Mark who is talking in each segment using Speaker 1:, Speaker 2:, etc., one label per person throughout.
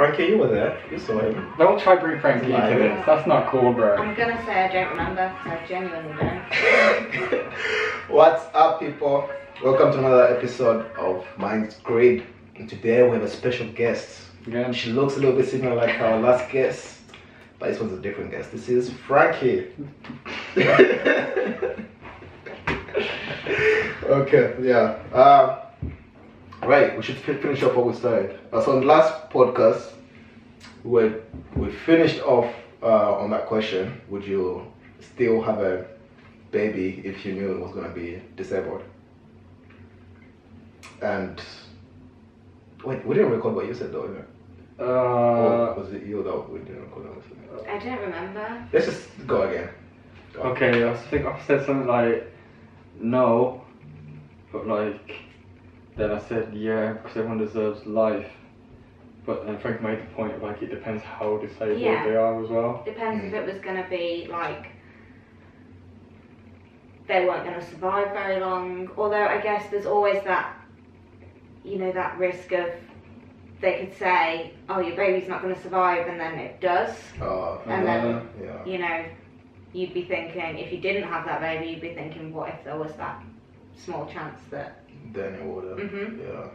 Speaker 1: Frankie, you were there. You saw him.
Speaker 2: Don't try to bring Frankie into this. That's not cool, bro.
Speaker 3: I'm gonna say I don't remember, because I genuinely don't.
Speaker 1: What's up, people? Welcome to another episode of Mind's Grade. And today we have a special guest.
Speaker 2: Yeah.
Speaker 1: She looks a little bit similar like our last guest, but this one's a different guest. This is Frankie. Okay, yeah. Right, we should finish off what we started. So on the last podcast, we finished off on that question: would you still have a baby if you knew it was going to be disabled? And wait, we didn't record what you said though, or was it you that we didn't record?
Speaker 3: I don't remember.
Speaker 1: Let's just go again. Go.
Speaker 2: Okay, I think I said something like no, but like then I said yeah because everyone deserves life. But then Frank made the point like it depends how disabled they are as well.
Speaker 3: Depends if it was going to be like they weren't going to survive very long. Although I guess there's always that, you know, that risk of they could say, oh, your baby's not going to survive, and then it does. And then, you know, you'd be thinking, if you didn't have that baby, you'd be thinking, what if there was that small chance that...
Speaker 1: Then it would have,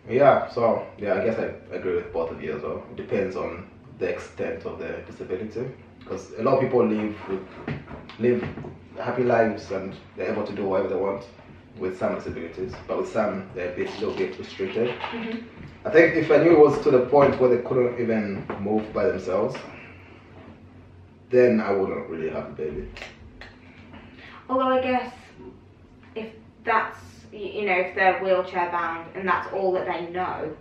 Speaker 1: Yeah, so, yeah, I guess I agree with both of you as well. It depends on the extent of the disability. Because a lot of people live happy lives and they're able to do whatever they want with some disabilities. But with some, they're a little bit restricted. I think if I knew it was to the point where they couldn't even move by themselves, then I wouldn't really have a baby.
Speaker 3: Although I guess if that's, you know, if they're wheelchair bound and that's all that they know,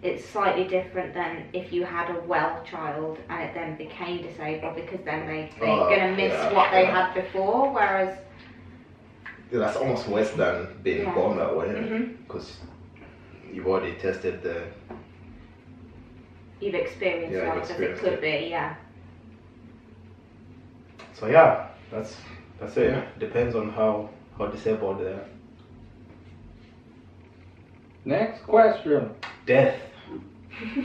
Speaker 3: it's slightly different than if you had a well child and it then became disabled, because then they're going to miss what they had before, whereas...
Speaker 1: Yeah, that's almost worse than being born that way, because you've already tested the...
Speaker 3: You've experienced life as it could be,
Speaker 1: So yeah, that's it. Yeah. Depends on how disabled they are.
Speaker 2: Next question.
Speaker 1: Death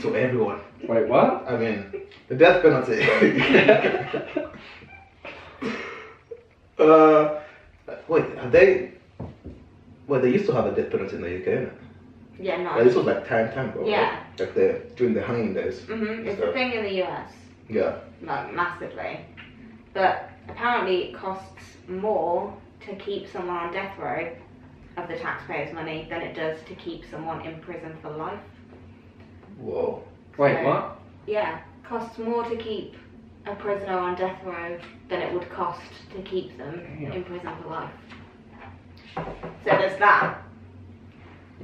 Speaker 1: to everyone.
Speaker 2: Wait, what?
Speaker 1: I mean, the death penalty. Wait, they used to have a death penalty in the UK, innit?
Speaker 3: Yeah, no.
Speaker 1: Like, this was like time ago.
Speaker 3: Yeah.
Speaker 1: Right? Like during the hanging days.
Speaker 3: It's a thing in the US.
Speaker 1: Yeah.
Speaker 3: Like, massively. But apparently it costs more to keep someone on death row of the taxpayers' money than it does to keep someone in prison for life.
Speaker 1: Whoa.
Speaker 2: Wait, what?
Speaker 3: Yeah, costs more to keep a prisoner on death row than it would cost to keep them in prison for life. So there's that.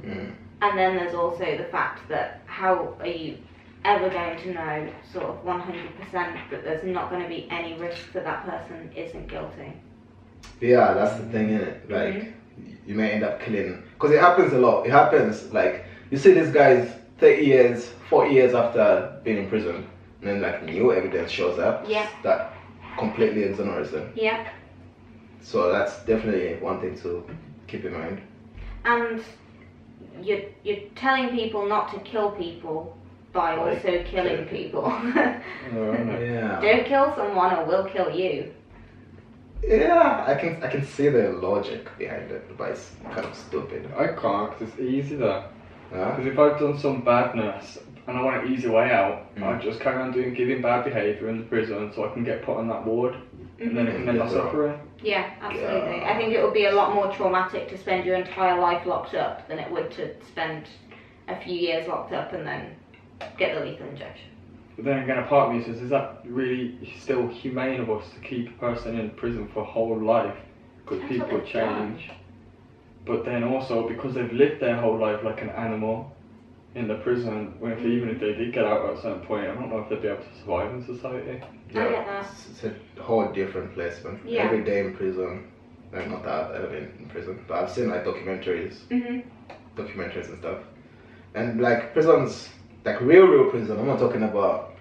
Speaker 3: And then there's also the fact that how are you ever going to know sort of 100% that there's not going to be any risk that that person isn't guilty?
Speaker 1: Yeah, that's the thing, innit? Like, you may end up killing, because it happens a lot. It happens, like, you see these guys 30 years, 40 years after being in prison, and then like new evidence shows up that completely exonerates them. Yeah. So that's definitely one thing to keep in mind.
Speaker 3: And you're telling people not to kill people by also killing people. Don't kill someone or we'll kill you.
Speaker 1: Yeah, I can see the logic behind it, but it's kind of stupid.
Speaker 2: I can't, because it's easy though.
Speaker 1: Yeah?
Speaker 2: Because if I've done some badness and I want an easy way out, I just carry on giving bad behaviour in the prison so I can get put on that ward and then it can end up suffering.
Speaker 3: Yeah, absolutely. I think it would be a lot more traumatic to spend your entire life locked up than it would to spend a few years locked up and then get the lethal injection.
Speaker 2: But then again, a part of me says, is that really still humane of us to keep a person in prison for a whole life? Because people change. But then also, because they've lived their whole life like an animal in the prison, even if they did get out at a certain point, I don't know if they'd be able to survive in society.
Speaker 3: Yeah, I get that.
Speaker 1: It's a whole different place, man.
Speaker 3: Yeah.
Speaker 1: Every day in prison. Like, not that I've ever been in prison, but I've seen like documentaries and stuff. And like prisons, like real prison, I'm not talking about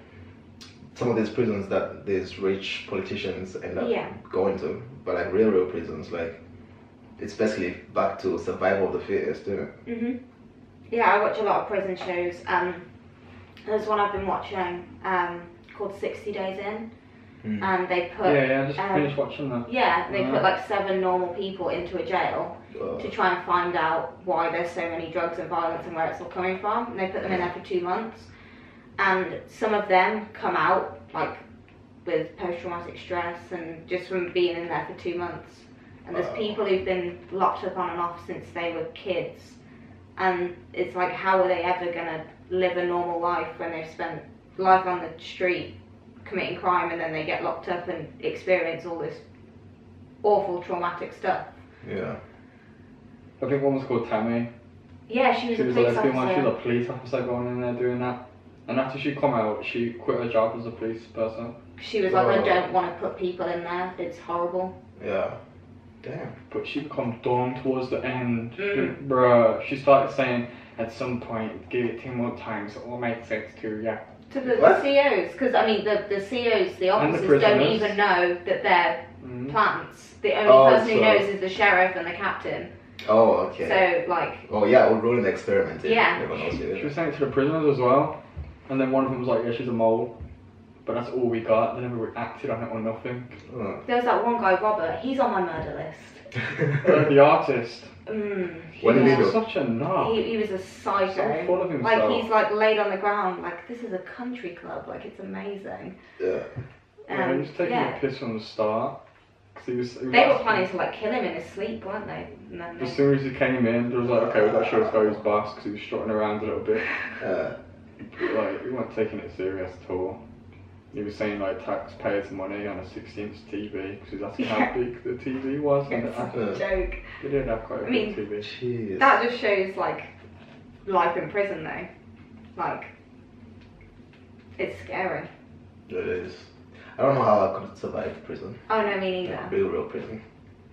Speaker 1: some of these prisons that these rich politicians end up going to, but like real prisons, like it's basically back to survival of the fittest, isn't it?
Speaker 3: Yeah, I watch a lot of prison shows. There's one I've been watching called 60 Days In, and they put
Speaker 2: I just finished watching that.
Speaker 3: Yeah, they put like 7 normal people into a jail to try and find out why there's so many drugs and violence and where it's all coming from. And they put them in there for 2 months, and some of them come out like with post-traumatic stress and just from being in there for 2 months. And there's people who've been locked up on and off since they were kids, and it's like, how are they ever gonna live a normal life when they've spent life on the street committing crime, and then they get locked up and experience all this awful traumatic stuff?
Speaker 1: Yeah.
Speaker 2: I think one was called Tammy.
Speaker 3: Yeah, she was a police
Speaker 2: lesbian one. She
Speaker 3: officer.
Speaker 2: was a police officer going in there doing that. And after she come out, she quit her job as a police person.
Speaker 3: She was like, I don't want to put people in there. It's horrible.
Speaker 1: Yeah. Damn.
Speaker 2: But she become dumb towards the end. Bruh, she started saying at some point, give it 2 more times, it will make sense to you.
Speaker 3: To the
Speaker 1: What?
Speaker 3: COs, because I mean, the COs, the
Speaker 2: And the
Speaker 3: officers don't
Speaker 2: prisoners.
Speaker 3: even know that they're plants. The only
Speaker 1: Oh,
Speaker 3: person who
Speaker 1: so-
Speaker 3: knows is the sheriff and the captain.
Speaker 1: Oh, okay.
Speaker 3: So, like,
Speaker 1: Oh, yeah, we're ruling the experiment.
Speaker 3: Yeah.
Speaker 1: Everyone knows
Speaker 2: She
Speaker 1: it.
Speaker 2: was saying it to the prisoners as well. And then one of them was like, yeah, she's a mole. But that's all we got. They never acted on it or nothing.
Speaker 3: there was that one guy, Robert, he's on my murder list.
Speaker 2: The artist.
Speaker 1: What did he do?
Speaker 2: Such a knob.
Speaker 3: He was a psycho.
Speaker 2: So full of
Speaker 3: like,
Speaker 2: himself.
Speaker 3: he's like laid on the ground, like, this is a country club, like, it's amazing.
Speaker 1: Yeah.
Speaker 2: Yeah, he was taking
Speaker 3: yeah.
Speaker 2: a piss from the start. 'Cause he was
Speaker 3: They were planning to like kill him in his sleep, weren't they? And then
Speaker 2: As soon as he came in, there was like, okay, we've got to show this guy his boss because he was strutting around a little bit. Like, we weren't taking it serious at all. He was saying like taxpayers' money on a 16-inch TV because he was asking how big the TV was. And
Speaker 3: it's a joke.
Speaker 2: They did have quite a big TV.
Speaker 1: Jeez.
Speaker 3: That just shows like life in prison though. Like, it's scary.
Speaker 1: It is. I don't know how I could survive prison.
Speaker 3: Oh no, me neither.
Speaker 1: Real prison.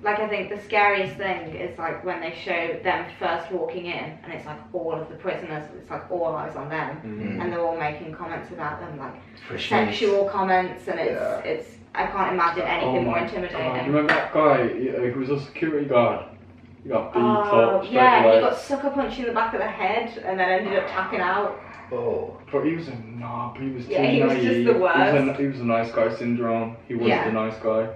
Speaker 3: Like, I think the scariest thing is like when they show them first walking in and it's like all of the prisoners, it's like all eyes on them, and they're all making comments about them, like sexual comments, and it's I can't imagine anything more intimidating.
Speaker 2: God. You remember that guy who was a security guard? He got beat up straight
Speaker 3: yeah,
Speaker 2: away.
Speaker 3: he got sucker punched in the back of the head and then ended up tapping out.
Speaker 1: Oh.
Speaker 2: But he was a knob, he was too
Speaker 3: he was
Speaker 2: naive.
Speaker 3: just the worst.
Speaker 2: He was a nice guy syndrome. He was
Speaker 3: Yeah.
Speaker 2: the nice guy.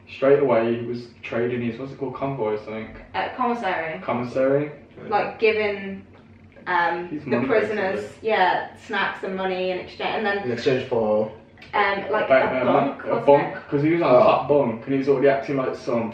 Speaker 2: Straight away, he was trading his, what's it called, convoys, I think.
Speaker 3: Commissary.
Speaker 2: Commissary.
Speaker 3: Like giving
Speaker 2: He's
Speaker 3: the
Speaker 2: money,
Speaker 3: prisoners,
Speaker 2: basically.
Speaker 3: snacks and money in exchange, and then
Speaker 1: In exchange for.
Speaker 3: like a bunk,
Speaker 2: a
Speaker 3: wasn't
Speaker 2: bunk,
Speaker 3: it?
Speaker 2: because he was on top bunk and he was already acting like some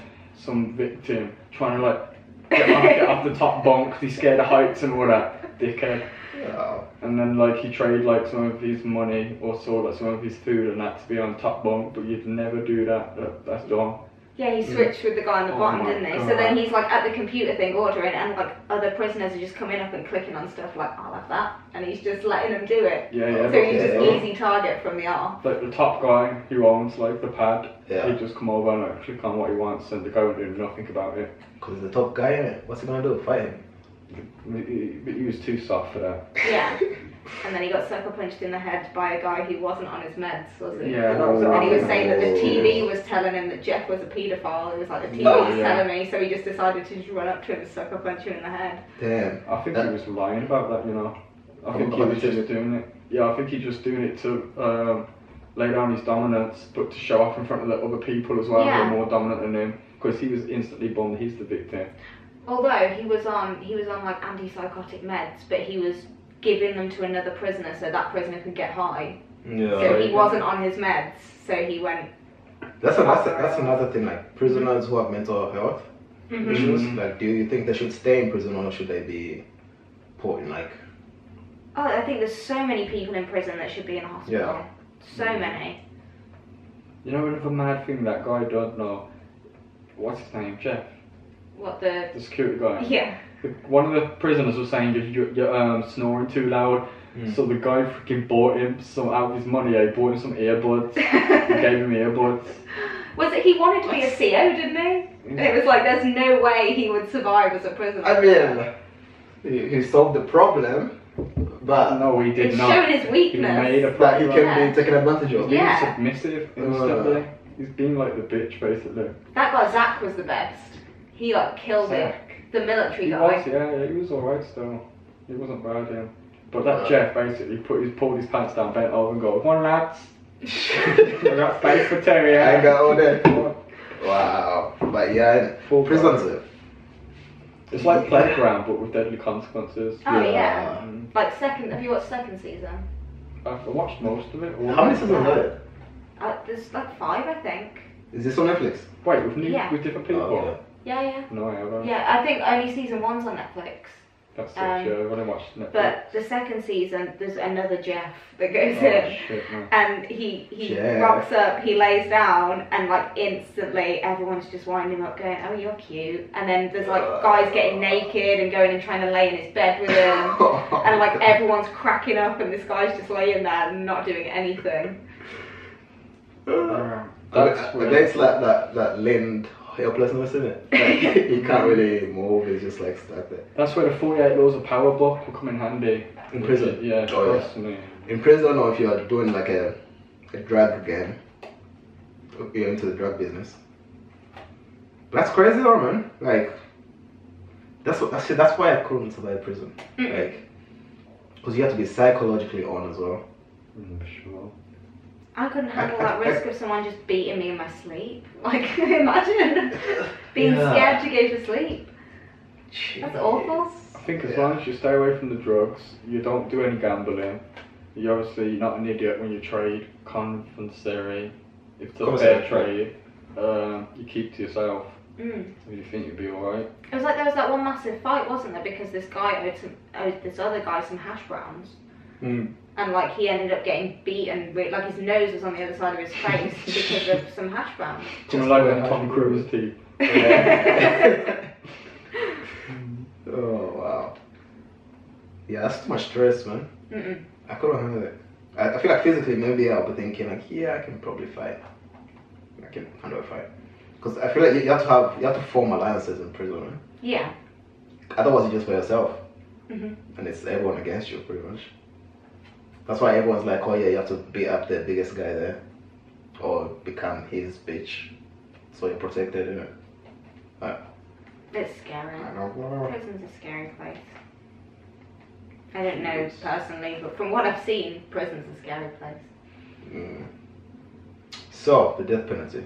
Speaker 2: victim, trying to like get off the top bunk because he's scared of heights and all that, dickhead.
Speaker 1: Wow.
Speaker 2: And then like he traded like some of his money or sold like some of his food and that to be on top bunk, but you'd never do that. That's dumb.
Speaker 3: Yeah, he switched with the guy on the
Speaker 2: Oh
Speaker 3: bottom,
Speaker 2: my
Speaker 3: didn't he? So
Speaker 2: God.
Speaker 3: then he's like at the computer thing ordering, and like other prisoners are just coming up and clicking on stuff like, I'll have that, and he's just letting them do it.
Speaker 2: Yeah.
Speaker 3: So he's just
Speaker 1: Yeah.
Speaker 3: easy target from the off.
Speaker 2: Like the top guy who owns like the pad,
Speaker 1: Yeah.
Speaker 2: he'd just come over and like click on what he wants and the guy would do nothing about it.
Speaker 1: Because he's the top guy, innit? What's he gonna do? Fight him?
Speaker 2: But he was too soft for that.
Speaker 3: Yeah. And then he got sucker punched in the head by a guy who wasn't on his meds, was he?
Speaker 2: Yeah, that was
Speaker 3: And he was
Speaker 2: awful.
Speaker 3: saying that the TV was telling him that Jeff was a paedophile. It was like, the TV
Speaker 1: Oh,
Speaker 3: was
Speaker 2: yeah.
Speaker 3: telling me, so he just decided to just run up to him and sucker punch him in the head.
Speaker 1: Damn.
Speaker 2: I think he was lying about that, you know. I think he
Speaker 1: Oh,
Speaker 2: was
Speaker 1: shit.
Speaker 2: just doing it. Yeah, I think he's just doing it to lay down his dominance, but to show off in front of the other people as well who
Speaker 3: Yeah.
Speaker 2: are more dominant than him. Because he was instantly bummed he's the victim.
Speaker 3: Although he was on like antipsychotic meds, but he was giving them to another prisoner so that prisoner could get high.
Speaker 1: Yeah.
Speaker 3: So he wasn't on his meds, so he went.
Speaker 1: That's another thing. Like prisoners who have mental health issues. Like, do you think they should stay in prison or should they be put in like?
Speaker 3: Oh, I think there's so many people in prison that should be in a hospital.
Speaker 1: Yeah.
Speaker 3: So many.
Speaker 2: You know another mad thing that guy don't know? What's his name? Jeff?
Speaker 3: What
Speaker 2: The security guy?
Speaker 3: Yeah.
Speaker 2: One of the prisoners was saying you're snoring too loud. So the guy freaking bought him some out of his money. He bought him some earbuds. He gave him earbuds.
Speaker 3: Was it? He wanted to be a CO, didn't he? And it was like, there's no way he would survive as a prisoner.
Speaker 1: I mean, he solved the problem, but
Speaker 2: No, he did
Speaker 3: It's
Speaker 2: not.
Speaker 3: showing his weakness.
Speaker 2: He made a
Speaker 1: that he
Speaker 2: problem.
Speaker 1: can be taken advantage of.
Speaker 2: He's being
Speaker 3: Yeah.
Speaker 2: submissive instantly. He's being like the bitch basically.
Speaker 3: That guy Zach was the best. He like killed
Speaker 2: Zach.
Speaker 3: it. The military
Speaker 2: He
Speaker 3: guy.
Speaker 2: was, yeah, he was alright still. He wasn't bad, yeah. But that Jeff basically pulled his pants down, bent over and go, "Come on, lads." I got space for Terry.
Speaker 1: I got all that. Wow. But yeah, prisons.
Speaker 2: It's like Playground, but with deadly consequences.
Speaker 3: Oh yeah. Like have you watched second season?
Speaker 2: I've watched most of it.
Speaker 1: How many seasons are there?
Speaker 3: There's like 5, I think.
Speaker 1: Is this on Netflix?
Speaker 2: Wait, with different people?
Speaker 1: Oh, okay.
Speaker 3: Yeah.
Speaker 2: No, I haven't.
Speaker 3: Yeah, I think only season 1's on Netflix.
Speaker 2: That's it, yeah, I've only watched Netflix.
Speaker 3: But the second season, there's another Jeff that goes in,
Speaker 2: Shit, no.
Speaker 3: and he rocks up, he lays down, and like instantly everyone's just winding him up, going, "Oh, you're cute." And then there's like guys getting naked and going and trying to lay in his bed with him, and like everyone's cracking up, and this guy's just laying there and not doing anything.
Speaker 1: It's like that limbed helplessness, isn't it? Like, he can't really move, he's just like stuck there.
Speaker 2: That's where the 48 Laws of Power book will come in handy.
Speaker 1: In prison?
Speaker 2: Yeah, trust me.
Speaker 1: In prison, or if you're doing like a drug game, you're into the drug business. That's crazy though, man. Like, that's why I couldn't survive prison. Like, because you have to be psychologically on as well.
Speaker 2: Sure.
Speaker 3: I couldn't handle that risk of someone just beating me in my sleep. Like, imagine being scared to go to sleep.
Speaker 1: Jeez.
Speaker 3: That's awful.
Speaker 2: I think as long as you stay away from the drugs, you don't do any gambling, you're obviously not an idiot when you trade conversary. If it's a fair trade, you keep to yourself. You think you'd be alright.
Speaker 3: It was like there was that one massive fight, wasn't there? Because this guy owed this other guy some hash browns. And like he ended up getting beaten, like his nose was on the other side of his face because of some hash browns.
Speaker 2: Just like when Tom Cruise teeth.
Speaker 1: Oh wow. Yeah, that's too much stress, man. I couldn't handle it. I feel like physically maybe I'll be thinking like, yeah, I can probably fight. I can handle a fight. Because I feel like you have to form alliances in prison, right?
Speaker 3: Yeah.
Speaker 1: Otherwise you're just by yourself. And it's everyone against you pretty much. That's why everyone's like, oh yeah, you have to beat up the biggest guy there. Or become his bitch. So you're protected, isn't it?
Speaker 3: It's scary.
Speaker 1: I don't know.
Speaker 3: Prison's a scary place. I don't know personally, but from what I've seen, prison's a scary place.
Speaker 1: So, the death penalty.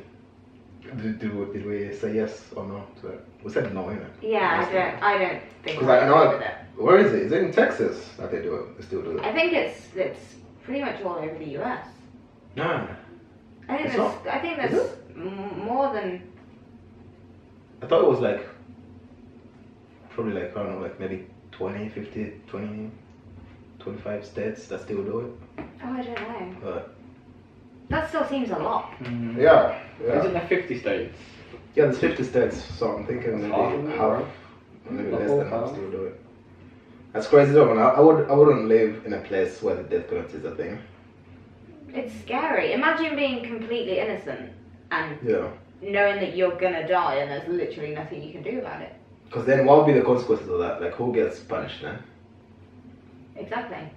Speaker 1: Did we say yes or no to it? We said no, innit?
Speaker 3: Yeah, I don't think
Speaker 1: Because I know
Speaker 3: with it.
Speaker 1: Where is it? Is it in Texas that they do it? They still do it?
Speaker 3: I think it's pretty much all over the US.
Speaker 1: Nah.
Speaker 3: I think there's more than.
Speaker 1: I thought it was like probably like I don't know, like maybe 20, 50, 20, 25 states that still do it.
Speaker 3: Oh, I don't know.
Speaker 1: But
Speaker 3: that still seems a lot.
Speaker 1: Yeah.
Speaker 2: Isn't there 50 states?
Speaker 1: Yeah, there's 50 states, so I'm thinking maybe half, maybe less than half still do it. That's crazy though, man. I wouldn't live in a place where the death penalty is a thing.
Speaker 3: It's scary. Imagine being completely innocent and knowing that you're gonna die and there's literally nothing you can do about it.
Speaker 1: Because then what would be the consequences of that? Like, who gets punished then?
Speaker 3: Exactly.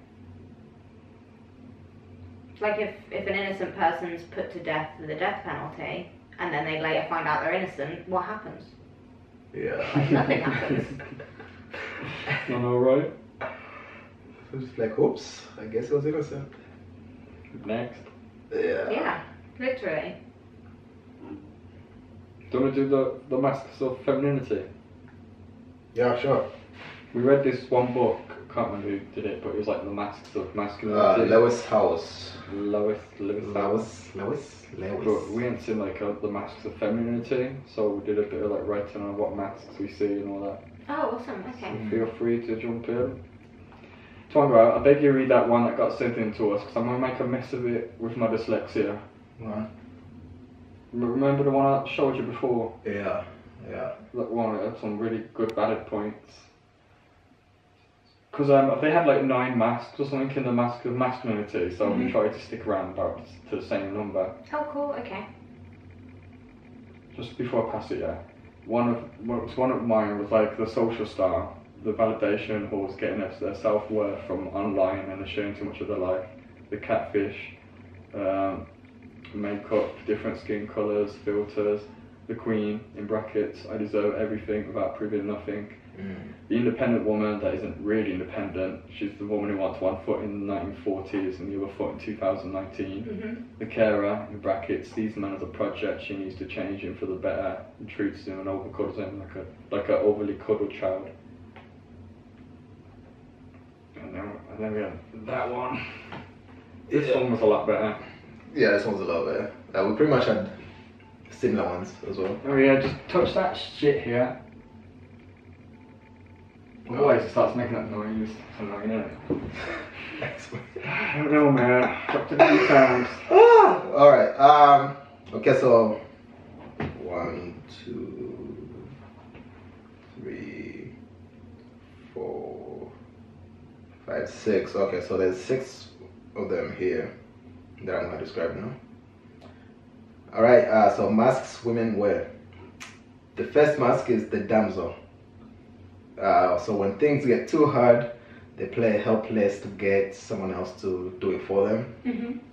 Speaker 3: Like if an innocent person's put to death with a death penalty and then they later find out they're innocent, what happens?
Speaker 1: Yeah.
Speaker 3: Like, nothing happens.
Speaker 2: Not alright.
Speaker 1: So just like, oops, I guess it was innocent.
Speaker 2: Next.
Speaker 1: Yeah.
Speaker 3: Yeah, literally.
Speaker 2: Do you want to do the Masks of Femininity?
Speaker 1: Yeah, sure.
Speaker 2: We read this one book, I can't remember who did it, but it was like the Masks of Masculinity.
Speaker 1: Lewis House.
Speaker 2: Lewis. But we ain't seen like the Masks of Femininity, so we did a bit of like writing on what masks we see and all that.
Speaker 3: Oh, awesome, okay.
Speaker 2: So feel free to jump in. Tawonga, I beg you read that one that got sent in to us, because I'm going to make a mess of it with my dyslexia.
Speaker 1: Right.
Speaker 2: Remember the one I showed you before?
Speaker 1: Yeah.
Speaker 2: That one that had some really good valid points. Because they had like 9 masks or something in the Mask of Masculinity, so we tried to stick around about to the same number.
Speaker 3: Oh, cool, okay.
Speaker 2: Just before I pass it, yeah. One of mine was like the social star, the validation whores getting their self-worth from online and they're sharing too much of their life. The catfish, makeup, different skin colours, filters. The queen, in brackets, I deserve everything without proving nothing. The independent woman that isn't really independent, she's the woman who wants one foot in the 1940s and the other foot in 2019. The carer, in brackets, sees man as a project she needs to change him for the better and treats him and overcuddles him like a overly cuddled child. And then we have that one. This one was a lot better.
Speaker 1: Yeah, this one's a lot better. We pretty much had similar ones as well.
Speaker 2: Oh yeah, just touch that shit here. Otherwise it starts making that noise. It's annoying, isn't it? I don't know, man. Dropped it a few times.
Speaker 1: Alright, okay, so 1, 2, 3, 4, 5, 6. Okay, so there's 6 of them here that I'm going to describe now. Alright, so masks women wear. The first mask is the damsel. So when things get too hard, they play helpless to get someone else to do it for them.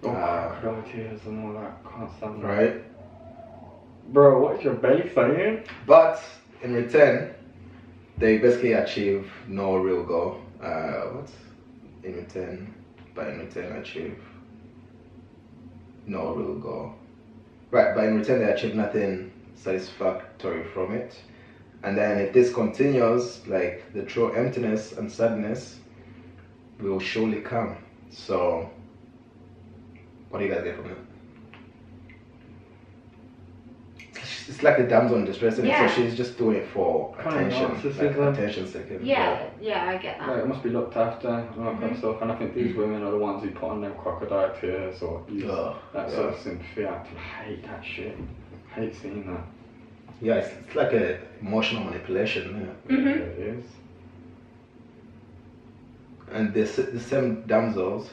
Speaker 2: Tears and all that. Can't stand that.
Speaker 1: Right?
Speaker 2: Bro, what is your belly saying?
Speaker 1: But in return, they basically achieve no real goal. What? In return, achieve no real goal. Right, but in return they achieve nothing satisfactory from it. And then if this continues, like the true emptiness and sadness will surely come. So, what do you guys get from it? It's like the damsel in distress, isn't it? So she's just doing it for attention, attention seeking.
Speaker 3: Yeah, I get that.
Speaker 2: Like, it must be looked after and all that kind of stuff. And I think these women are the ones who put on them crocodile tears or use that sort of sympathy. I hate that shit. I hate seeing that.
Speaker 1: Yeah, it's like a emotional manipulation.
Speaker 2: Yeah, it is.
Speaker 1: And the same damsels.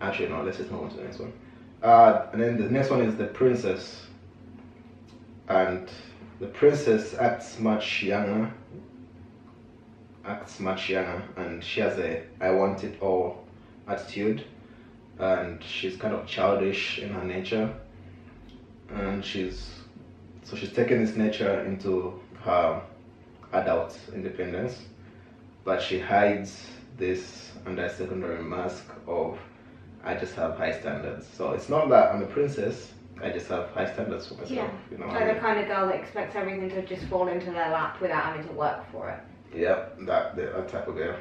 Speaker 1: Actually, no. Let's just move on to the next one. And then the next one is the princess. And the princess acts much younger, and she has a I want it all attitude, and she's kind of childish in her nature, and she's taken this nature into her adult independence, but she hides this under a secondary mask of I just have high standards. So it's not that I'm a princess, I just have high standards for myself.
Speaker 3: Yeah.
Speaker 1: You know,
Speaker 3: like the kind of girl that expects everything to just fall into their lap without having to work for it.
Speaker 1: Yeah, that type of girl.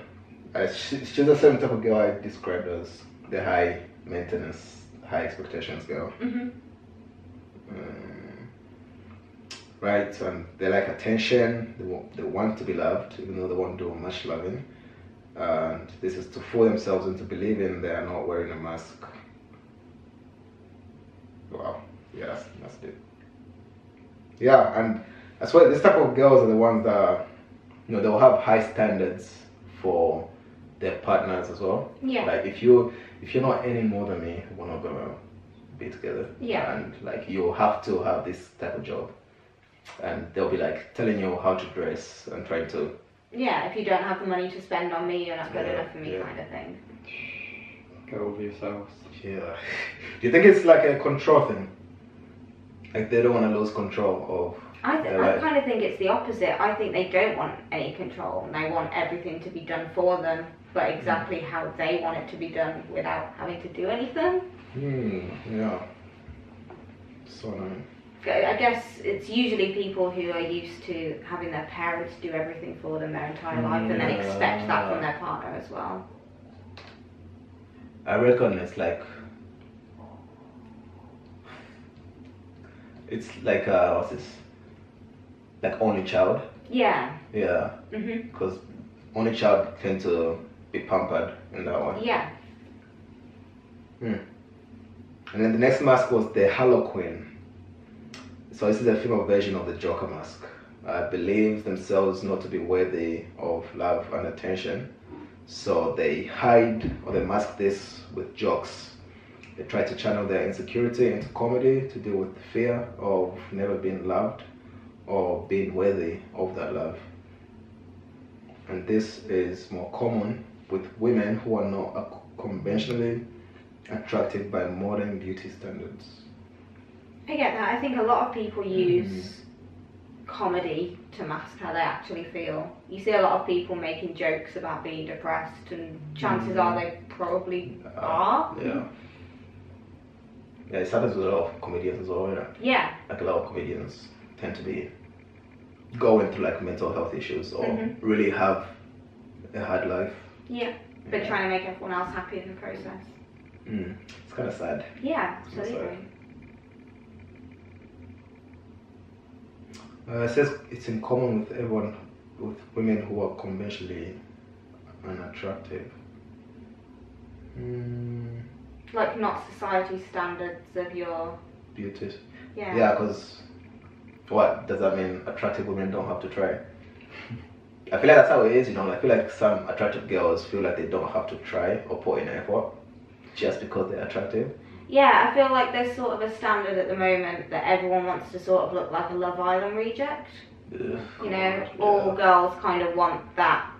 Speaker 1: She's the same type of girl I described as the high maintenance, high expectations girl. Right, and they like attention. They want to be loved, even though they won't do much loving. And this is to fool themselves into believing they are not wearing a mask. Wow, yeah, that's it. Yeah, and that's why this type of girls are the ones that, you know, they'll have high standards for their partners as well.
Speaker 3: Yeah.
Speaker 1: Like if you're not earning more than me, we're not gonna be together.
Speaker 3: Yeah.
Speaker 1: And like you have to have this type of job, and they'll be like telling you how to dress and trying to.
Speaker 3: Yeah, if you don't have the money to spend on me, you're not good enough for me,
Speaker 1: yeah.
Speaker 3: kind of thing.
Speaker 2: Go over yourselves.
Speaker 1: Yeah. Do you think it's like a control thing? Like they don't want to lose control of.
Speaker 3: I kind of think it's the opposite. I think they don't want any control, and they want everything to be done for them, but exactly how they want it to be done without having to do anything.
Speaker 1: Yeah. So annoying.
Speaker 3: I guess it's usually people who are used to having their parents do everything for them their entire life, and then expect that from their partner as well.
Speaker 1: I reckon it's like what's this? Like only child.
Speaker 3: Yeah.
Speaker 1: Yeah. Because only child tend to be pampered in that one.
Speaker 3: Yeah.
Speaker 1: And then the next mask was the Harlequin. So this is a female version of the Joker mask. Believes themselves not to be worthy of love and attention. So they hide or they mask this with jokes. They try to channel their insecurity into comedy to deal with the fear of never being loved or being worthy of that love. And this is more common with women who are not conventionally attracted by modern beauty standards.
Speaker 3: I get that. I think a lot of people use comedy to mask how they actually feel. You see a lot of people making jokes about being depressed, and chances are they probably are.
Speaker 1: Yeah. Yeah, it happens with a lot of comedians as well, you know?
Speaker 3: Yeah.
Speaker 1: Like a lot of comedians tend to be going through like mental health issues or really have a hard life.
Speaker 3: Yeah. But trying to make everyone else happy in the process.
Speaker 1: It's kind of sad.
Speaker 3: Yeah, absolutely.
Speaker 1: It says it's in common with everyone, with women who are conventionally unattractive.
Speaker 3: Like not society standards of your
Speaker 1: Beauty.
Speaker 3: yeah.
Speaker 1: Yeah, because what does that mean? Attractive women don't have to try. I feel like that's how it is, you know. I feel like some attractive girls feel like they don't have to try or put in effort just because they're attractive.
Speaker 3: Yeah, I feel like there's sort of a standard at the moment that everyone wants to sort of look like a Love Island reject.
Speaker 1: Ugh,
Speaker 3: You know,
Speaker 1: God,
Speaker 3: all girls kind of want that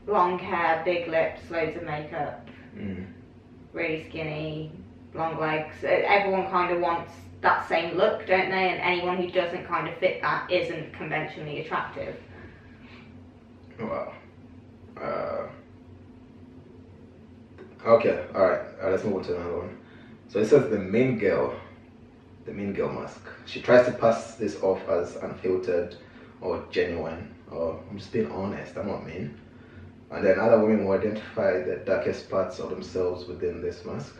Speaker 3: long hair, big lips, loads of makeup, really skinny, long legs. Everyone kind of wants that same look, don't they? And anyone who doesn't kind of fit that isn't conventionally attractive.
Speaker 1: Wow. Okay, alright, let's move on to another one. So it says the mean girl mask. She tries to pass this off as unfiltered or genuine, or I'm just being honest, I'm not mean. And then other women will identify the darkest parts of themselves within this mask.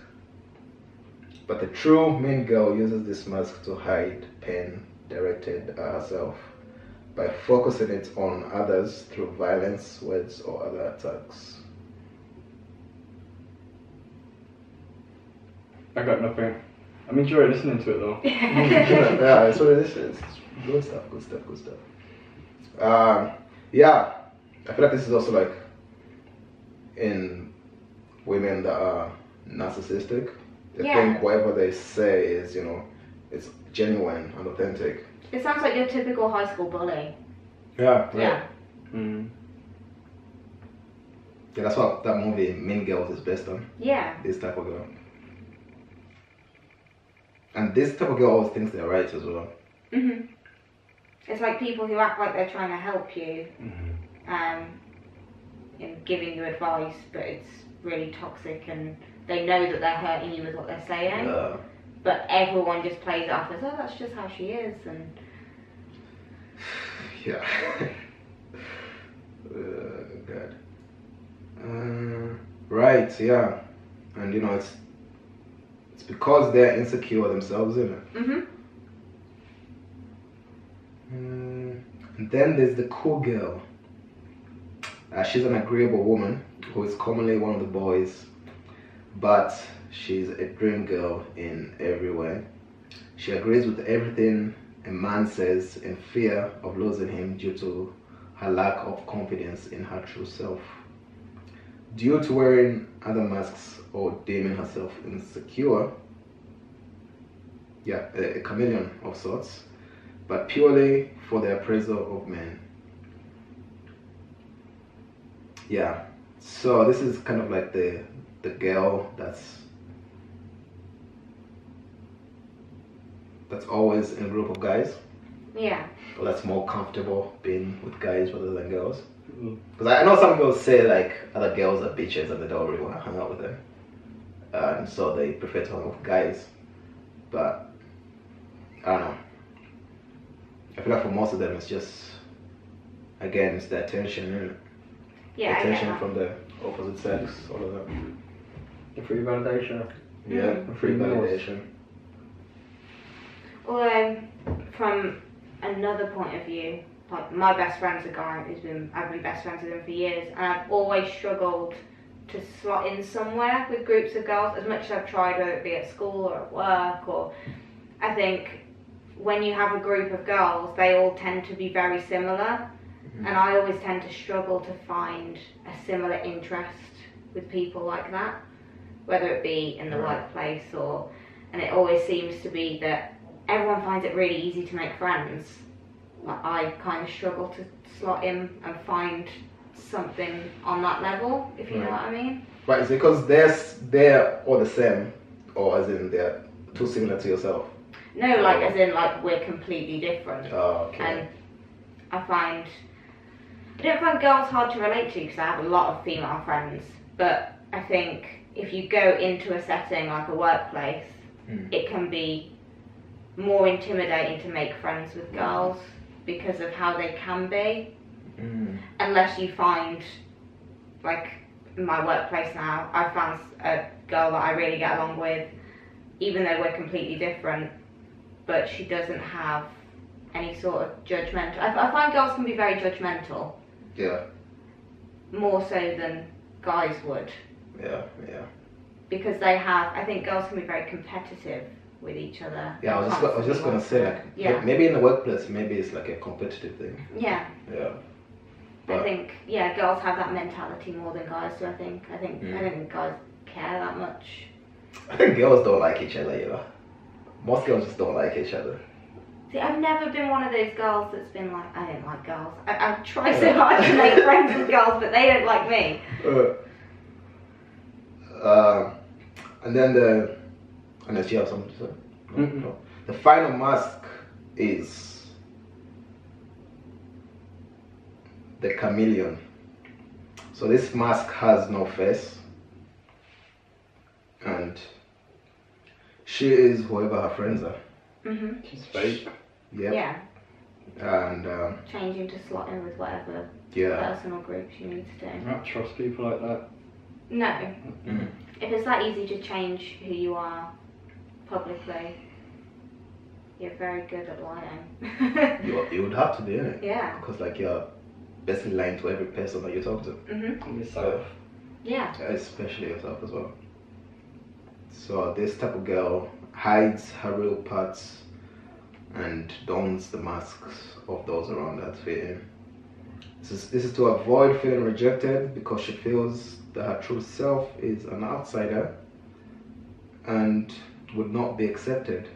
Speaker 1: But the true mean girl uses this mask to hide pain directed at herself by focusing it on others through violence, words, or other attacks.
Speaker 2: I got nothing. I'm enjoying listening to it though.
Speaker 1: Yeah, it's what it is. It's good stuff. Yeah, I feel like this is also like in women that are narcissistic. They think whatever they say is, you know, it's genuine and authentic.
Speaker 3: It sounds like your typical high school bully.
Speaker 1: Yeah.
Speaker 3: Yeah.
Speaker 1: Yeah, that's what that movie Mean Girls is based on.
Speaker 3: Yeah.
Speaker 1: This type of girl. And this type of girl always thinks they're right as well.
Speaker 3: It's like people who act like they're trying to help you, in giving you advice, but it's really toxic, and they know that they're hurting you with what they're saying. But everyone just plays it off as, oh, that's just how she is, and
Speaker 1: yeah. God. Right, yeah. And you know, it's because they're insecure themselves, isn't it? And then there's the cool girl. She's an agreeable woman who is commonly one of the boys, but she's a dream girl in every way. She agrees with everything a man says in fear of losing him due to her lack of confidence in her true self. Due to wearing other masks or deeming herself insecure, yeah, a chameleon of sorts, but purely for the appraisal of men. Yeah, so this is kind of like the girl that's always in a group of guys.
Speaker 3: yeah.
Speaker 1: Or that's more comfortable being with guys rather than girls. Because I know some girls say like other girls are bitches and they don't really want to hang out with them, and so they prefer to hang out with guys. But I don't know. I feel like for most of them it's just, again, it's the attention, isn't it?
Speaker 3: Yeah,
Speaker 1: Attention from the opposite sex, all of that.
Speaker 2: The free validation.
Speaker 1: Yeah, free validation.
Speaker 3: Although, from another point of view, like my best friend's a guy I've been best friends with him for years, and I've always struggled to slot in somewhere with groups of girls, as much as I've tried, whether it be at school or at work, or I think when you have a group of girls, they all tend to be very similar, and I always tend to struggle to find a similar interest with people like that, whether it be in the workplace and it always seems to be that everyone finds it really easy to make friends. Like I kind of struggle to slot in and find something on that level, if you know what I mean.
Speaker 1: Right, is it because they're all the same, or as in they're too similar to yourself?
Speaker 3: No, like as in like we're completely different.
Speaker 1: Oh, okay.
Speaker 3: And I don't find girls hard to relate to because I have a lot of female friends, but I think if you go into a setting like a workplace, it can be more intimidating to make friends with girls because of how they can be. Unless you find, like in my workplace now, I found a girl that I really get along with, even though we're completely different, but she doesn't have any sort of judgmental. I find girls can be very judgmental.
Speaker 1: Yeah.
Speaker 3: More so than guys would.
Speaker 1: Yeah.
Speaker 3: Because I think girls can be very competitive with each other.
Speaker 1: Yeah, I was just gonna say, like, maybe in the workplace, maybe it's like a competitive thing.
Speaker 3: Yeah.
Speaker 1: Yeah.
Speaker 3: I think, girls have that mentality more than guys do, I think. I don't think guys care that much.
Speaker 1: I think girls don't like each other, you know. Most girls just don't like each other.
Speaker 3: See, I've never been one of those girls that's been like, I don't like girls. I try so hard to make friends with girls, but they don't like me.
Speaker 1: And then unless you have something to say. No. The final mask is the chameleon. So this mask has no face, and she is whoever her friends are.
Speaker 2: She's fake.
Speaker 1: Yep.
Speaker 3: Yeah.
Speaker 1: And
Speaker 3: changing to slot in with whatever personal group she needs to.
Speaker 2: I don't trust people like that.
Speaker 3: No. If it's that easy to change who you are publicly, you're very good at lying.
Speaker 1: you would have to be, innit?
Speaker 3: Yeah.
Speaker 1: Because like you're basically lying to every person that you talk to.
Speaker 2: And yourself.
Speaker 3: Yeah.
Speaker 1: Especially yourself as well. So this type of girl hides her real parts and dons the masks of those around her to fit in. This is to avoid feeling rejected because she feels that her true self is an outsider and would not be accepted.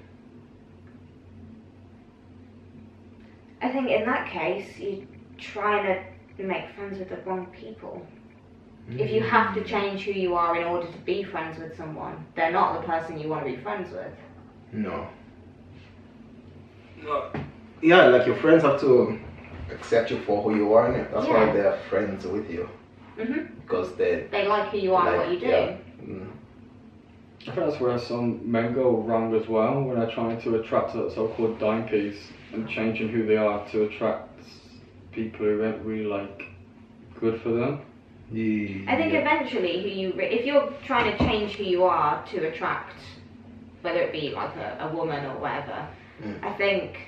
Speaker 3: I think in that case, you're trying to make friends with the wrong people. If you have to change who you are in order to be friends with someone, they're not the person you want to be friends with.
Speaker 1: No. Yeah, like your friends have to accept you for who you are, innit? That's why they're friends with you. Because they
Speaker 3: like who you are and what you do.
Speaker 1: Yeah.
Speaker 2: I think that's where some men go wrong as well, when they're trying to attract so-called donkeys and changing who they are to attract people who aren't really like good for them.
Speaker 3: I think eventually, if you're trying to change who you are to attract, whether it be like a woman or whatever, I think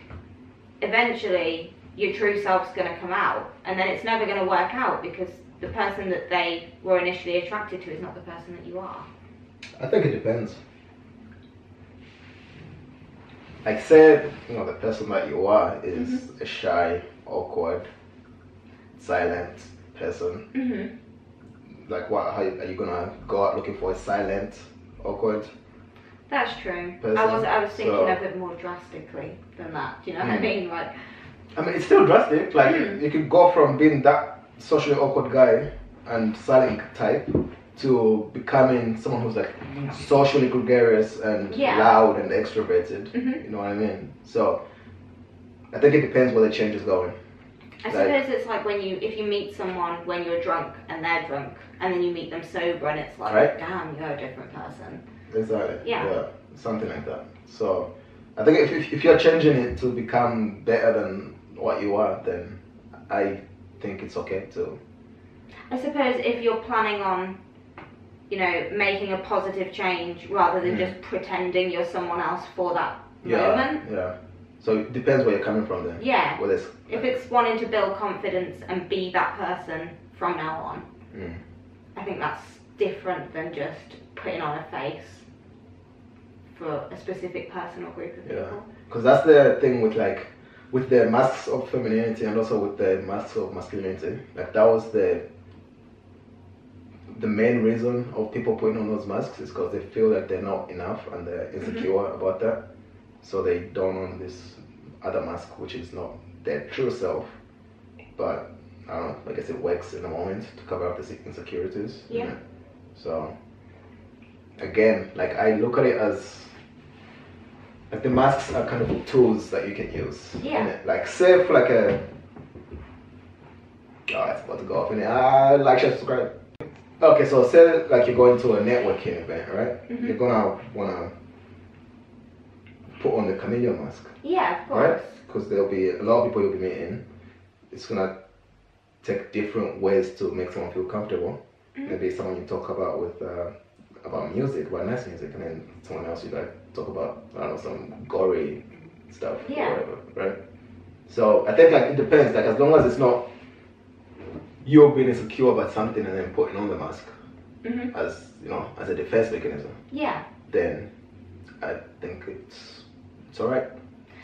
Speaker 3: eventually your true self's going to come out, and then it's never going to work out because the person that they were initially attracted to is not the person that you are.
Speaker 1: I think it depends. Like say, the person that you are is a shy, awkward, silent person. Like what? How are you gonna go out looking for a silent, awkward?
Speaker 3: That's true.
Speaker 1: Person?
Speaker 3: I was thinking of it more drastically than that. Do you know what I mean? Like,
Speaker 1: I mean, it's still drastic. Like you could go from being that socially awkward guy and silent type to becoming someone who's like socially gregarious and loud and extroverted. You know what I mean? So I think it depends where the change is going.
Speaker 3: I suppose it's like if you meet someone when you're drunk and they're drunk, and then you meet them sober and it's like, damn, you're a different person.
Speaker 1: Exactly.
Speaker 3: Yeah.
Speaker 1: Something like that. So I think if you're changing it to become better than what you are, then I think it's okay to.
Speaker 3: I suppose if you're planning on, making a positive change rather than just pretending you're someone else for that moment.
Speaker 1: Yeah. So it depends where you're coming from then.
Speaker 3: Yeah.
Speaker 1: Whether it's,
Speaker 3: if it's wanting to build confidence and be that person from now on, I think that's different than just putting on a face for a specific person or group of people.
Speaker 1: Because that's the thing with the masks of femininity and also with the masks of masculinity. Like that was the main reason of people putting on those masks is because they feel that they're not enough and they're insecure about that. So they don on this other mask, which is not their true self, but I don't know, I guess it works in the moment to cover up the insecurities.
Speaker 3: Yeah.
Speaker 1: So again, like I look at it as like the masks are kind of tools that you can use.
Speaker 3: Yeah.
Speaker 1: Like say for like a it's about to go off in it. Like, share, subscribe. Okay, so say like you're going to a networking event, right? You're gonna wanna put on the chameleon mask.
Speaker 3: Yeah, of course.
Speaker 1: Right? Because there'll be a lot of people you'll be meeting. It's gonna take different ways to make someone feel comfortable. Maybe someone you talk about with about music, about nice music, and then someone else you like talk about, I don't know, some gory stuff or whatever, right? So I think like it depends. Like as long as it's not you being insecure about something and then putting on the mask as as a defense mechanism.
Speaker 3: Yeah.
Speaker 1: Then I think it's alright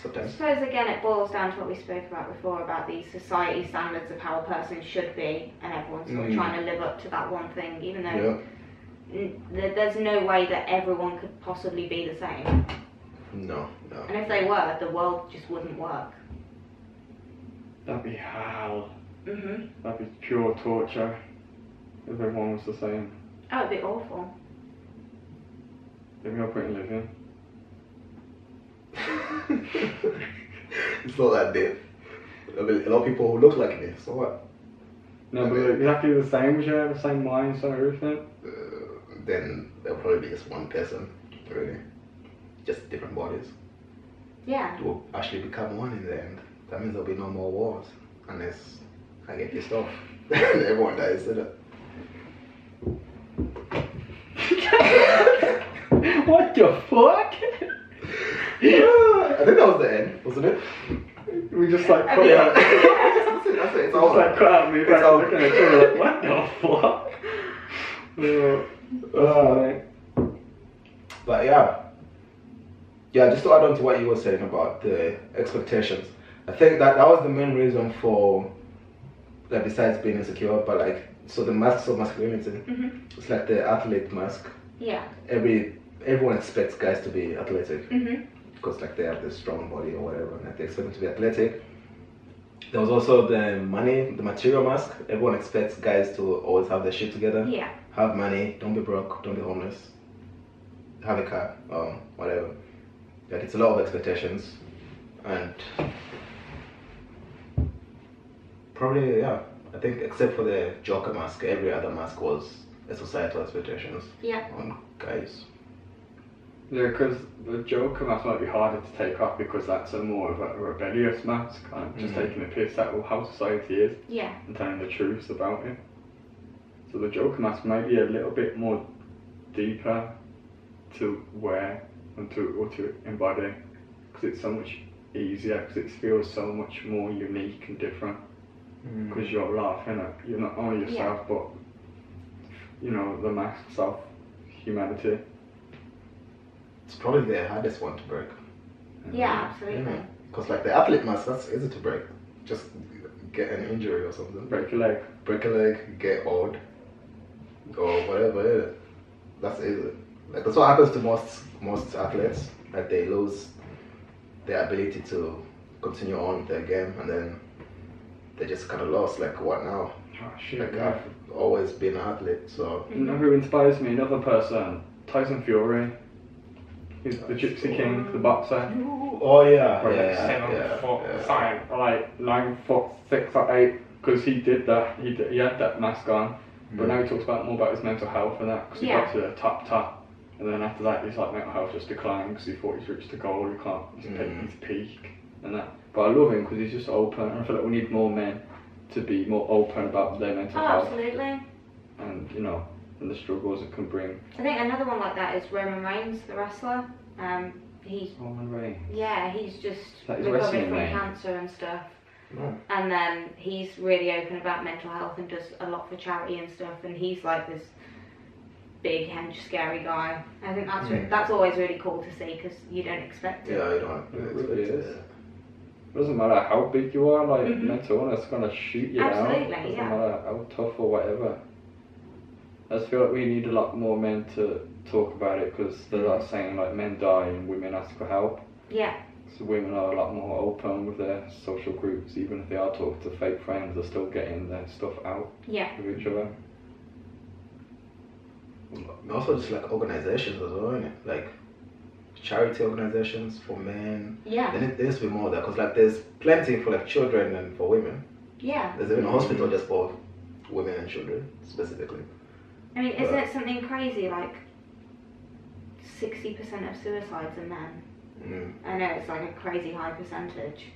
Speaker 1: sometimes.
Speaker 3: I suppose again it boils down to what we spoke about before about these society standards of how a person should be, and everyone's sort of trying to live up to that one thing, even though there's no way that everyone could possibly be the same.
Speaker 1: No.
Speaker 3: And if they were, the world just wouldn't work.
Speaker 2: That'd be hell. That'd be pure torture if everyone was the same.
Speaker 3: Oh, it'd be awful.
Speaker 2: There'd be no point in living.
Speaker 1: It's not that deep. I mean, a lot of people who look like me, so what?
Speaker 2: No, but exactly the same as you, the same mind, so everything.
Speaker 1: Then there'll probably be just one person, really. Just different bodies.
Speaker 3: Yeah.
Speaker 1: Will actually become one in the end. That means there'll be no more wars. Unless I get pissed off. Everyone dies, isn't it?
Speaker 2: What the fuck?
Speaker 1: I think that was the end, wasn't it?
Speaker 2: We just like cut
Speaker 1: Yeah.
Speaker 2: out.
Speaker 1: That's it. It's
Speaker 2: Just
Speaker 1: over.
Speaker 2: like cut out me back
Speaker 1: all-
Speaker 2: looking at each other like, what the fuck? That's funny.
Speaker 1: But yeah, just to add on to what you were saying about the expectations, I think that was the main reason for, like, besides being insecure, but like, so the masks of masculinity, it's like the athlete mask.
Speaker 3: Yeah.
Speaker 1: Everyone expects guys to be athletic because like they have this strong body or whatever, and like, they expect them to be athletic. There was also the material mask. Everyone expects guys to always have their shit together.
Speaker 3: Yeah.
Speaker 1: Have money, don't be broke, don't be homeless, have a car, whatever. Like it's a lot of expectations, and probably I think except for the Joker mask, every other mask was a societal expectations on guys.
Speaker 2: Yeah, because the Joker mask might be harder to take off because that's a more of a rebellious mask, kind of just taking the piss out of how society is and telling the truth about it. So the Joker mask may be a little bit more deeper to wear and to embody, because it's so much easier, because it feels so much more unique and different, because you're laughing at, you're not only yourself but the masks of humanity.
Speaker 1: It's probably the hardest one to break.
Speaker 3: Yeah, absolutely.
Speaker 1: Because like the athlete mask, that's easy to break. Just get an injury or something.
Speaker 2: Break your leg.
Speaker 1: Break a leg, get old, or whatever. Yeah. That's easy. Like that's what happens to most athletes. Like they lose their ability to continue on with their game, and then they just kind of lost. Like what now?
Speaker 2: Oh shit.
Speaker 1: Like I've always been an athlete, so.
Speaker 2: You know who inspires me? Another person, Tyson Fury. He's the Gypsy King, the boxer.
Speaker 1: Oh yeah,
Speaker 2: Like 7 foot, fine, like 9 foot 6 or 8. Because he did that. He had that mask on, but now he talks more about his mental health and that. Because he got to the top, and then after that his mental health just declined because he thought he's reached the goal. He can't. He's peak and that. But I love him because he's just open, and I feel like we need more men to be more open about their mental health.
Speaker 3: Absolutely.
Speaker 2: And and the struggles it can bring.
Speaker 3: I think another one like that is Roman Reigns, the wrestler. He's
Speaker 2: Roman Reigns.
Speaker 3: Yeah, he's just
Speaker 2: That is
Speaker 3: recovered
Speaker 2: wrestling
Speaker 3: from
Speaker 2: name.
Speaker 3: cancer and stuff.
Speaker 1: No.
Speaker 3: And then he's really open about mental health and does a lot for charity and stuff. And he's like this big, hench, scary guy. I think that's always really cool to see because you don't expect it.
Speaker 1: Yeah, you don't.
Speaker 2: It really is. It doesn't matter how big you are, like mental illness is gonna shoot you down.
Speaker 3: Absolutely,
Speaker 2: Doesn't matter how tough or whatever. I just feel like we need a lot more men to talk about it because they're like saying like men die and women ask for help.
Speaker 3: Yeah.
Speaker 2: So women are a lot more open with their social groups, even if they are talking to fake friends, they're still getting their stuff out with each other.
Speaker 1: Also, just like organizations as well, isn't it? Like charity organizations for men.
Speaker 3: Yeah.
Speaker 1: There needs to be more of that because like there's plenty for like children and for women,
Speaker 3: Yeah.
Speaker 1: There's even a hospital just for women and children specifically.
Speaker 3: I mean, isn't it something crazy like 60% of suicides are men? I know it's like a crazy high percentage.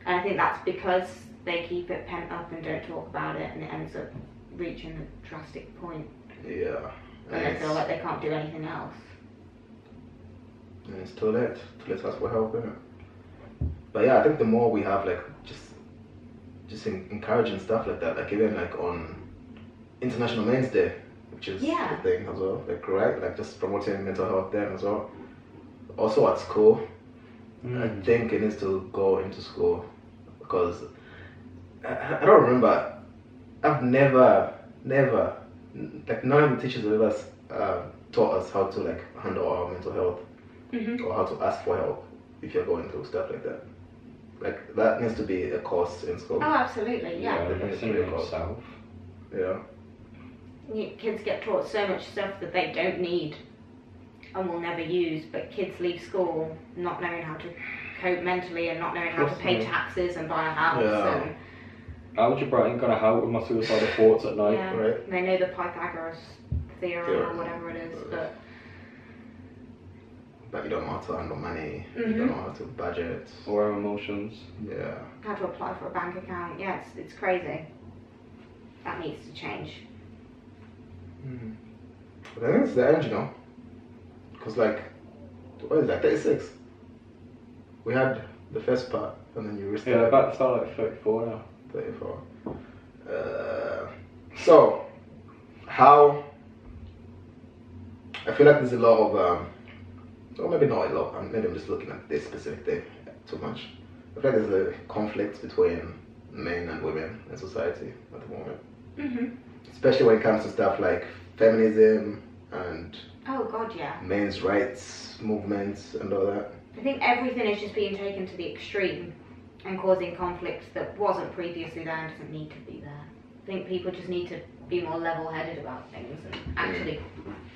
Speaker 3: And I think that's because they keep it pent up and don't talk about it, and it ends up reaching a drastic point.
Speaker 1: Yeah.
Speaker 3: And they feel like they can't do anything else.
Speaker 1: And it's too late to ask for help, isn't it? But yeah, I think the more we have like just encouraging stuff like that, like even like on International Men's Day, which is the thing as well, like right, like just promoting mental health then as well. Also at school, I think it needs to go into school because I don't remember. I've never, like none of the teachers have ever taught us how to like handle our mental health or how to ask for help if you're going through stuff like that. Like that needs to be a course in school.
Speaker 3: Oh, absolutely, yeah.
Speaker 2: Yourself.
Speaker 1: Yeah.
Speaker 3: Kids get taught so much stuff that they don't need and will never use, but kids leave school not knowing how to cope mentally and not knowing how to pay taxes and buy a house.
Speaker 1: Yeah.
Speaker 3: And
Speaker 2: algebra ain't gonna help with my suicidal thoughts at night.
Speaker 3: yeah,
Speaker 1: right.
Speaker 3: They know the Pythagoras theorem or whatever it is,
Speaker 1: but you don't know how to handle money, you don't know how to budget.
Speaker 2: Or emotions.
Speaker 1: Yeah.
Speaker 3: how to apply for a bank account. Yeah, it's crazy. That needs to change.
Speaker 1: But I think it's the end, you know. Because like, what is that, 36? We had the first part and then you restarted.
Speaker 2: Yeah, about to start like 34 now.
Speaker 1: 34. So, how, I feel like there's a lot of, or maybe not a lot, maybe I'm just looking at this specific thing too much. I feel like there's a conflict between men and women in society at the moment. Especially when it comes to stuff like feminism and
Speaker 3: oh god, yeah,
Speaker 1: men's rights movements and all that.
Speaker 3: I think everything is just being taken to the extreme and causing conflict that wasn't previously there and doesn't need to be there. I think people just need to be more level-headed about things and actually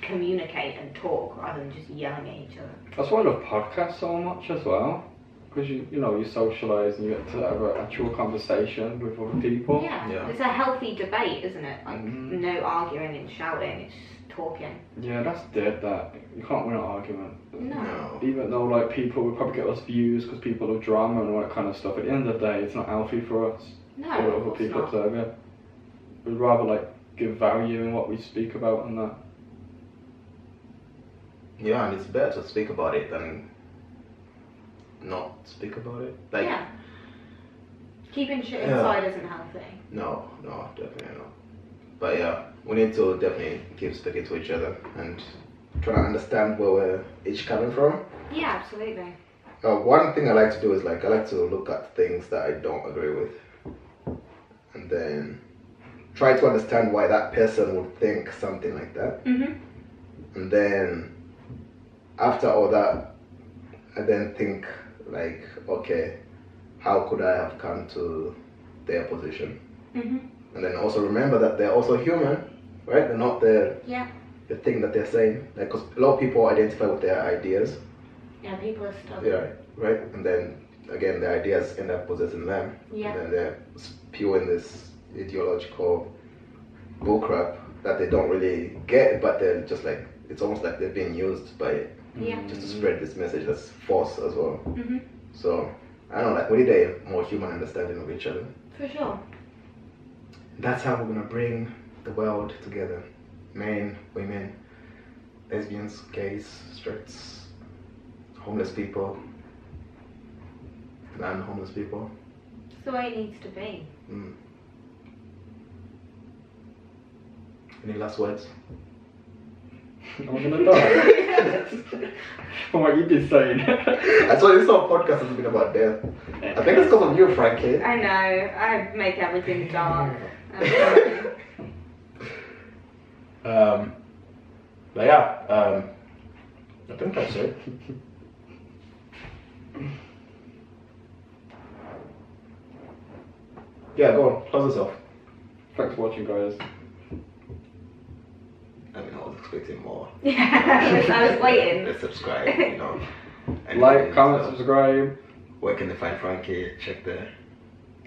Speaker 3: communicate and talk rather than just yelling at each other.
Speaker 2: That's why I love podcasts so much as well. Because you socialise and you get to have an actual conversation with other people.
Speaker 3: Yeah. It's a healthy debate, isn't it? Like no arguing and shouting, it's just talking.
Speaker 2: Yeah, that's dead. That you can't win an argument.
Speaker 3: No.
Speaker 2: Even though like people would probably get us views because people love drama and all that kind of stuff. At the end of the day, it's not healthy for us.
Speaker 3: No,
Speaker 2: or other people observing. We'd rather like give value in what we speak about and that.
Speaker 1: Yeah, and it's better to speak about it than not speak about it. Like,
Speaker 3: yeah. Keeping shit inside isn't healthy.
Speaker 1: No, definitely not. But yeah, we need to definitely keep speaking to each other and try to understand where we're each coming from.
Speaker 3: Yeah, absolutely.
Speaker 1: One thing I like to do is like I like to look at things that I don't agree with and then try to understand why that person would think something like that. And then after all that, I then think like, okay, how could I have come to their position? And then also remember that they're also human, right? They're not the thing that they're saying. Like, cause a lot of people identify with their ideas.
Speaker 3: Yeah, people are stubborn.
Speaker 1: Yeah, right. And then again, the ideas end up possessing them.
Speaker 3: Yeah.
Speaker 1: And then they're spewing this ideological bullcrap that they don't really get, but they're just like, it's almost like they're being used by it.
Speaker 3: Yeah.
Speaker 1: Just to spread this message that's false as well. So, I don't know, like we need a more human understanding of each other.
Speaker 3: For sure.
Speaker 1: That's how we're gonna bring the world together. Men, women, lesbians, gays, straights, homeless people, non-homeless people.
Speaker 3: It's the way it needs to be.
Speaker 1: Any last words?
Speaker 2: I'm gonna die. From what you've been saying.
Speaker 1: I saw this whole podcast has been about death. I think it's because of you, Frankie.
Speaker 3: I know. I make everything dark.
Speaker 1: But yeah, I think that's it. Yeah, go on, close this off.
Speaker 2: Thanks for watching, guys.
Speaker 1: I mean, I was expecting more.
Speaker 3: Yeah, I was waiting.
Speaker 1: Let's subscribe, you know.
Speaker 2: Like, comment, subscribe.
Speaker 1: Where can they find Frankie? Check the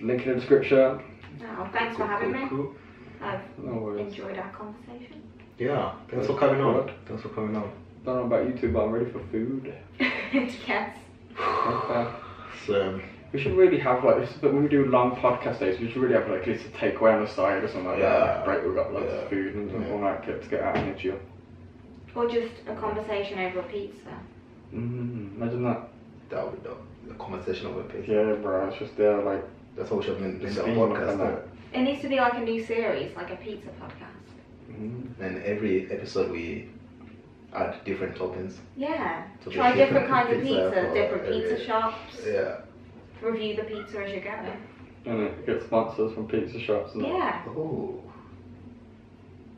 Speaker 2: link in the description.
Speaker 3: Oh, thanks for having me.
Speaker 2: Cool.
Speaker 3: I've
Speaker 2: No worries.
Speaker 3: enjoyed our conversation.
Speaker 1: Yeah, thanks for coming on. Thanks for coming on.
Speaker 2: Don't know about you two, but I'm ready for food.
Speaker 3: Yes.
Speaker 2: Okay.
Speaker 1: So,
Speaker 2: We should really have like this, but when we do long podcast days, we should really have like at least a takeaway on the side or something like that. Right, we've got lots of food and all that to get our energy up.
Speaker 3: Or just a conversation over a pizza.
Speaker 2: Imagine that.
Speaker 1: that would be dope. A conversation over pizza.
Speaker 2: Yeah, bro, it's just there like.
Speaker 1: That's what we should have been in the
Speaker 2: steam
Speaker 1: podcast.
Speaker 2: and that.
Speaker 3: It needs to be like a new series, like a pizza podcast.
Speaker 1: And every episode we add different toppings.
Speaker 3: Yeah.
Speaker 1: So
Speaker 3: Try different kinds of
Speaker 1: pizza
Speaker 3: pizza,
Speaker 1: for
Speaker 3: different
Speaker 1: every-
Speaker 3: pizza shops.
Speaker 1: Yeah.
Speaker 3: Review the pizza as you go.
Speaker 2: And it gets sponsors from pizza shops and that.
Speaker 3: Yeah.
Speaker 1: Oh.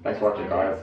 Speaker 2: Thanks for watching, guys.